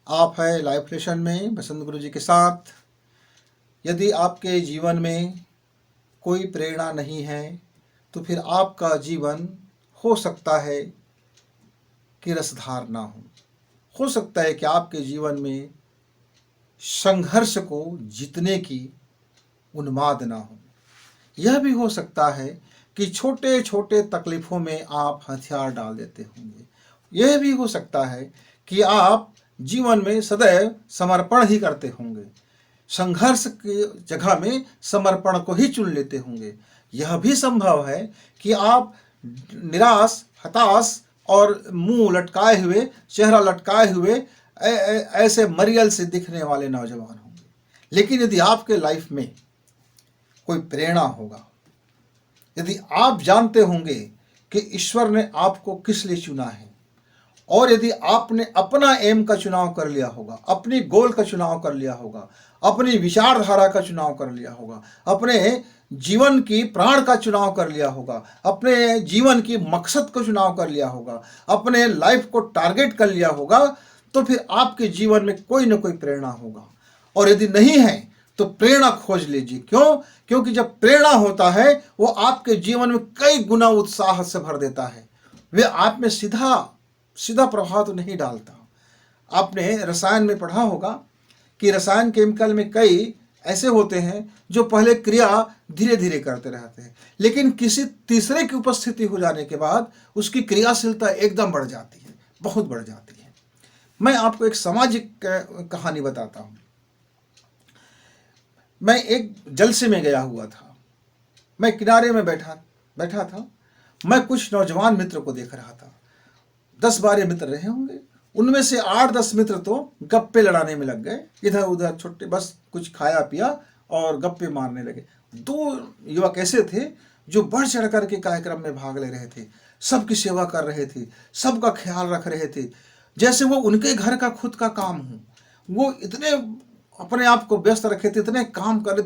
आप है life lesson में बसंत गुरु जी के साथ। यदि आपके जीवन में कोई प्रेरणा नहीं है तो फिर आपका जीवन हो सकता है कि रसधार ना हो सकता है कि आपके जीवन में संघर्ष को जीतने की उन्माद ना हो। यह भी हो सकता है कि छोटे छोटे तकलीफ़ों में आप हथियार डाल देते होंगे। यह भी हो सकता है कि आप जीवन में सदैव समर्पण ही करते होंगे, संघर्ष की जगह में समर्पण को ही चुन लेते होंगे। यह भी संभव है कि आप निराश, हताश और मुंह लटकाए हुए, चेहरा लटकाए हुए ऐसे मरियल से दिखने वाले नौजवान होंगे। लेकिन यदि आपके लाइफ में कोई प्रेरणा होगा, यदि आप जानते होंगे कि ईश्वर ने आपको किस लिए चुना है, और यदि आपने अपना एम का चुनाव कर लिया होगा, अपनी गोल का चुनाव कर लिया होगा, अपनी विचारधारा का चुनाव कर लिया होगा, अपने जीवन की प्राण का चुनाव कर लिया होगा, अपने जीवन की मकसद को चुनाव कर लिया होगा, अपने लाइफ को टारगेट कर लिया होगा, तो फिर आपके जीवन में कोई ना कोई प्रेरणा होगा। और यदि नहीं है तो प्रेरणा खोज लीजिए। क्यों? क्योंकि जब प्रेरणा होता है वो आपके जीवन में कई गुना उत्साह से भर देता है। वे आप में सीधा प्रभाव तो नहीं डालता। आपने रसायन में पढ़ा होगा कि रसायन केमिकल में कई ऐसे होते हैं जो पहले क्रिया धीरे धीरे करते रहते हैं, लेकिन किसी तीसरे की उपस्थिति हो जाने के बाद उसकी क्रियाशीलता एकदम बढ़ जाती है, बहुत बढ़ जाती है। मैं आपको एक सामाजिक कहानी बताता हूँ। मैं एक जलसे में गया हुआ था। मैं किनारे में बैठा था। मैं कुछ नौजवान मित्र को देख रहा था। 10-12 मित्र रहे होंगे। उनमें से 8-10 मित्र तो गप्पे लड़ाने में लग गए, इधर उधर छोटे, बस कुछ खाया पिया और गप्पे मारने लगे। 2 युवक ऐसे थे जो बढ़ चढ़ कर के कार्यक्रम में भाग ले रहे थे, सबकी सेवा कर रहे थे, सबका ख्याल रख रहे थे, जैसे वो उनके घर का खुद का काम हो। वो इतने अपने आप को व्यस्त रखे थे, इतने काम कर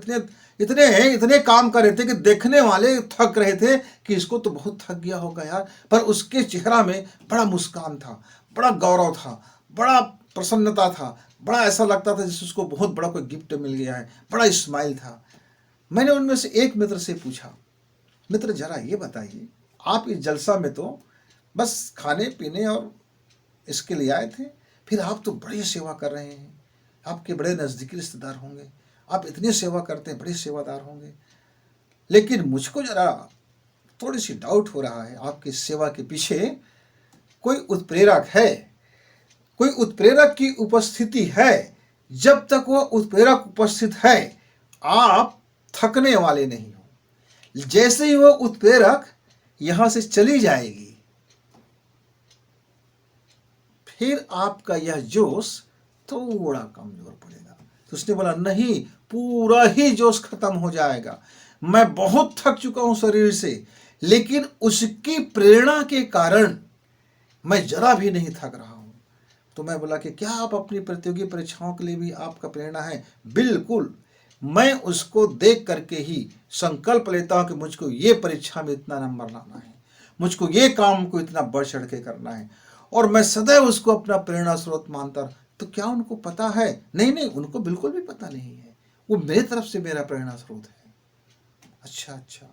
इतने काम कर रहे थे कि देखने वाले थक रहे थे कि इसको तो बहुत थक गया होगा यार, पर उसके चेहरा में बड़ा मुस्कान था, बड़ा गौरव था, बड़ा प्रसन्नता था, बड़ा ऐसा लगता था जैसे उसको बहुत बड़ा कोई गिफ्ट मिल गया है, बड़ा स्माइल था। मैंने उनमें से एक मित्र से पूछा, मित्र जरा ये बताइए, आप इस जलसा में तो बस खाने पीने और इसके लिए आए थे, फिर आप तो बड़ी सेवा कर रहे हैं, आपके बड़े नज़दीकी रिश्तेदार होंगे, आप इतनी सेवा करते हैं, बड़े सेवादार होंगे, लेकिन मुझको जरा थोड़ी सी डाउट हो रहा है, आपकी सेवा के पीछे कोई उत्प्रेरक है, कोई उत्प्रेरक की उपस्थिति है। जब तक वो उत्प्रेरक उपस्थित है आप थकने वाले नहीं हो। जैसे ही वो उत्प्रेरक यहां से चली जाएगी फिर आपका यह जोश थोड़ा कमजोर पड़ेगा। तो उसने बोला नहीं, पूरा ही जोश खत्म हो जाएगा। मैं बहुत थक चुका हूं शरीर से, लेकिन उसकी प्रेरणा के कारण मैं जरा भी नहीं थक रहा हूं। तो मैं बोला कि क्या आप अपनी प्रतियोगी परीक्षाओं के लिए भी आपका प्रेरणा है? बिल्कुल, मैं उसको देख करके ही संकल्प लेता हूं कि मुझको ये परीक्षा में इतना नंबर लाना है, मुझको ये काम को इतना बढ़ चढ़ के करना है, और मैं सदैव उसको अपना प्रेरणा स्रोत मानता। तो क्या उनको पता है? नहीं, उनको बिल्कुल भी पता नहीं है। वो मेरी तरफ से मेरा प्रेरणा स्रोत है। अच्छा।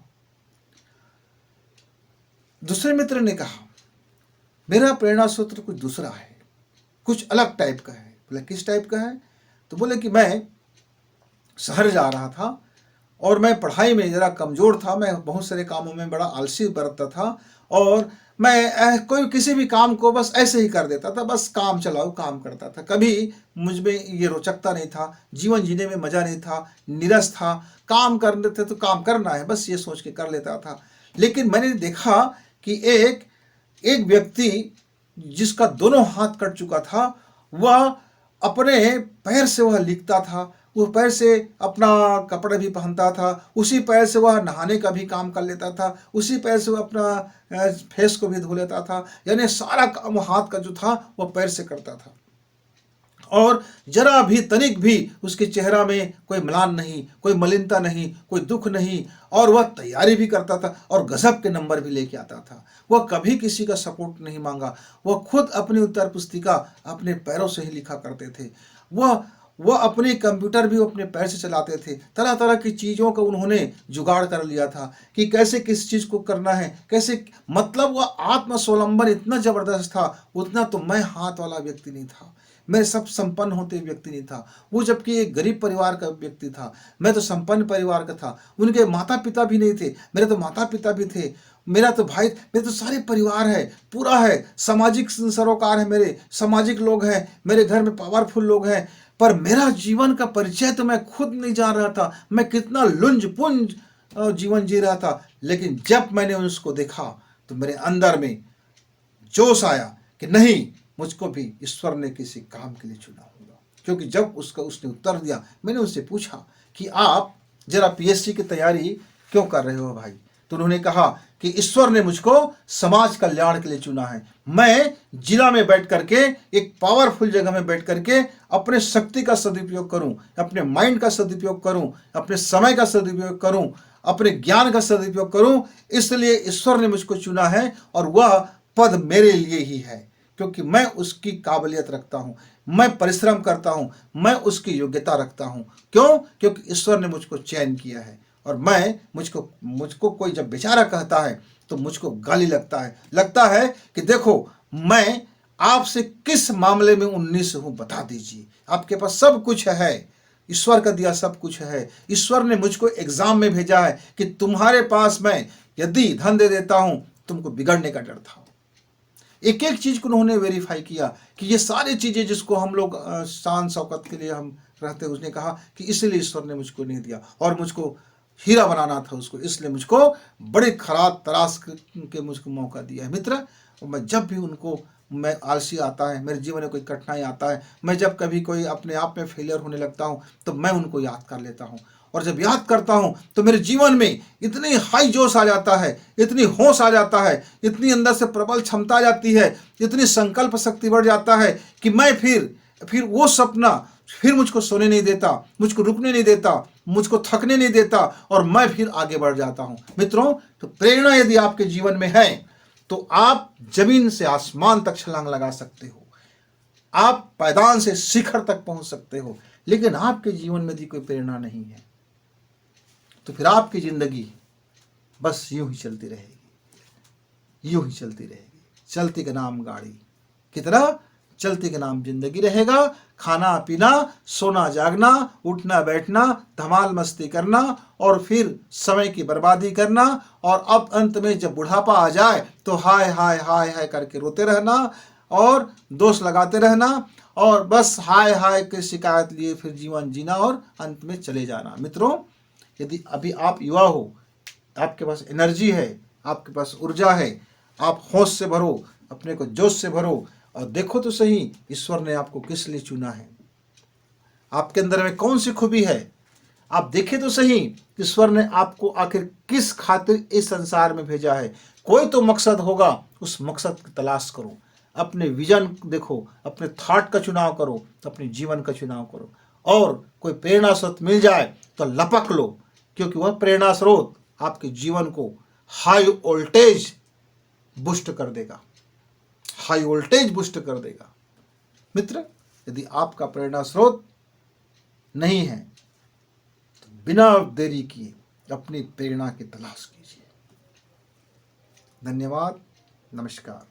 दूसरे मित्र ने कहा मेरा प्रेरणा स्रोत कुछ दूसरा है, कुछ अलग टाइप का है। बोले किस टाइप का है? तो बोले कि मैं शहर जा रहा था और मैं पढ़ाई में ज़रा कमज़ोर था, मैं बहुत सारे कामों में बड़ा आलसी बरतता था, और मैं कोई किसी भी काम को बस ऐसे ही कर देता था, बस काम चलाओ काम करता था। कभी मुझ में ये रोचकता नहीं था, जीवन जीने में मज़ा नहीं था, नीरस था, काम करने थे तो काम करना है बस ये सोच के कर लेता था। लेकिन मैंने देखा कि एक व्यक्ति जिसका दोनों हाथ कट चुका था, वह अपने पैर से वह लिखता था, उस पैर से अपना कपड़े भी पहनता था, उसी पैर से वह नहाने का भी काम कर लेता था, उसी पैर से वह अपना फेस को भी धो लेता था, यानी सारा काम हाथ का जो था वह पैर से करता था। और जरा भी तनिक भी उसके चेहरा में कोई म्लान नहीं, कोई मलिनता नहीं, कोई दुख नहीं, और वह तैयारी भी करता था और गजब के नंबर भी लेके आता था। वह कभी किसी का सपोर्ट नहीं मांगा, वह खुद अपनी उत्तर पुस्तिका अपने पैरों से ही लिखा करते थे। वह अपने कंप्यूटर भी अपने पैर से चलाते थे। तरह तरह की चीज़ों का उन्होंने जुगाड़ कर लिया था कि कैसे किस चीज़ को करना है, कैसे, मतलब वह आत्मस्वावलंबन इतना ज़बरदस्त था। उतना तो मैं हाथ वाला व्यक्ति नहीं था, मैं सब संपन्न होते व्यक्ति नहीं था। वो जबकि एक गरीब परिवार का व्यक्ति था, मैं तो संपन्न परिवार का था। उनके माता पिता भी नहीं थे, मेरे तो माता पिता भी थे, मेरा तो भाई, मेरे तो सारे परिवार है, पूरा है, सामाजिक सरोकार है, मेरे सामाजिक लोग हैं, मेरे घर में पावरफुल लोग हैं। पर मेरा जीवन का परिचय तो मैं खुद नहीं जान रहा था, मैं कितना लुंज पुंज जीवन जी रहा था। लेकिन जब मैंने उसको देखा तो मेरे अंदर में जोश आया कि नहीं, मुझको भी ईश्वर ने किसी काम के लिए चुना होगा। क्योंकि जब उसने उत्तर दिया, मैंने उससे पूछा कि आप जरा पीएचडी की तैयारी क्यों कर रहे हो भाई? तो उन्होंने कहा कि ईश्वर ने मुझको समाज कल्याण के लिए चुना है। मैं जिला में बैठ करके, एक पावरफुल जगह में बैठ करके अपने शक्ति का सदुपयोग करूं, अपने माइंड का सदुपयोग करूं, अपने समय का सदुपयोग करूं, अपने ज्ञान का सदुपयोग करूं। इसलिए ईश्वर ने मुझको चुना है और वह पद मेरे लिए ही है, क्योंकि मैं उसकी काबिलियत रखता हूं, मैं परिश्रम करता हूं, मैं उसकी योग्यता रखता हूं। क्यों? क्योंकि ईश्वर ने मुझको चयन किया है। और मुझको कोई जब बेचारा कहता है तो मुझको गाली लगता है कि देखो, मैं आपसे किस मामले में 19 हूं, बता दीजिए। आपके पास सब कुछ है, ईश्वर का दिया सब कुछ है। ईश्वर ने मुझको एग्जाम में भेजा है कि तुम्हारे पास मैं यदि धन दे देता हूं, तुमको बिगड़ने का डर था। एक एक चीज को उन्होंने वेरीफाई किया कि ये सारी चीजें जिसको हम लोग शान शौकत के लिए हम रहते, उसने कहा कि इसलिए ईश्वर ने मुझको नहीं दिया, और मुझको हीरा बनाना था उसको, इसलिए मुझको बड़े खराब तराश के मुझको मौका दिया है। मित्र, मैं जब भी उनको, मैं आलसी आता है, मेरे जीवन में कोई कठिनाई आता है, मैं जब कभी कोई अपने आप में फेलियर होने लगता हूँ, तो मैं उनको याद कर लेता हूँ। और जब याद करता हूँ तो मेरे जीवन में इतनी हाई जोश आ जाता है, इतनी होश आ जाता है, इतनी अंदर से प्रबल क्षमता आ जाती है, इतनी संकल्प शक्ति बढ़ जाता है कि मैं फिर वो सपना फिर मुझको सोने नहीं देता, मुझको रुकने नहीं देता, मुझको थकने नहीं देता, और मैं फिर आगे बढ़ जाता हूं। मित्रों, तो प्रेरणा यदि आपके जीवन में है तो आप जमीन से आसमान तक छलांग लगा सकते हो, आप पायदान से शिखर तक पहुंच सकते हो। लेकिन आपके जीवन में यदि कोई प्रेरणा नहीं है तो फिर आपकी जिंदगी बस यूं ही चलती रहेगी, यूं ही चलती रहेगी। चलती का नाम गाड़ी की तरह चलती के नाम जिंदगी रहेगा। खाना पीना, सोना जागना, उठना बैठना, धमाल मस्ती करना, और फिर समय की बर्बादी करना, और अब अंत में जब बुढ़ापा आ जाए तो हाय हाय हाय हाय करके रोते रहना और दोष लगाते रहना, और बस हाय हाय की शिकायत लिए फिर जीवन जीना और अंत में चले जाना। मित्रों, यदि अभी आप युवा हो, आपके पास एनर्जी है, आपके पास ऊर्जा है, आप होश से भरो, अपने को जोश से भरो, और देखो तो सही ईश्वर ने आपको किस लिए चुना है, आपके अंदर में कौन सी खूबी है। आप देखें तो सही ईश्वर ने आपको आखिर किस खातिर इस संसार में भेजा है। कोई तो मकसद होगा, उस मकसद की तलाश करो, अपने विजन देखो, अपने थॉट का चुनाव करो, अपने जीवन का चुनाव करो, और कोई प्रेरणा स्रोत मिल जाए तो लपक लो, क्योंकि वह प्रेरणा स्रोत आपके जीवन को हाई वोल्टेज बूस्ट कर देगा, हाई वोल्टेज बूस्ट कर देगा। मित्र, यदि आपका प्रेरणा स्रोत नहीं है तो बिना देरी किए अपनी प्रेरणा की तलाश कीजिए। धन्यवाद, नमस्कार।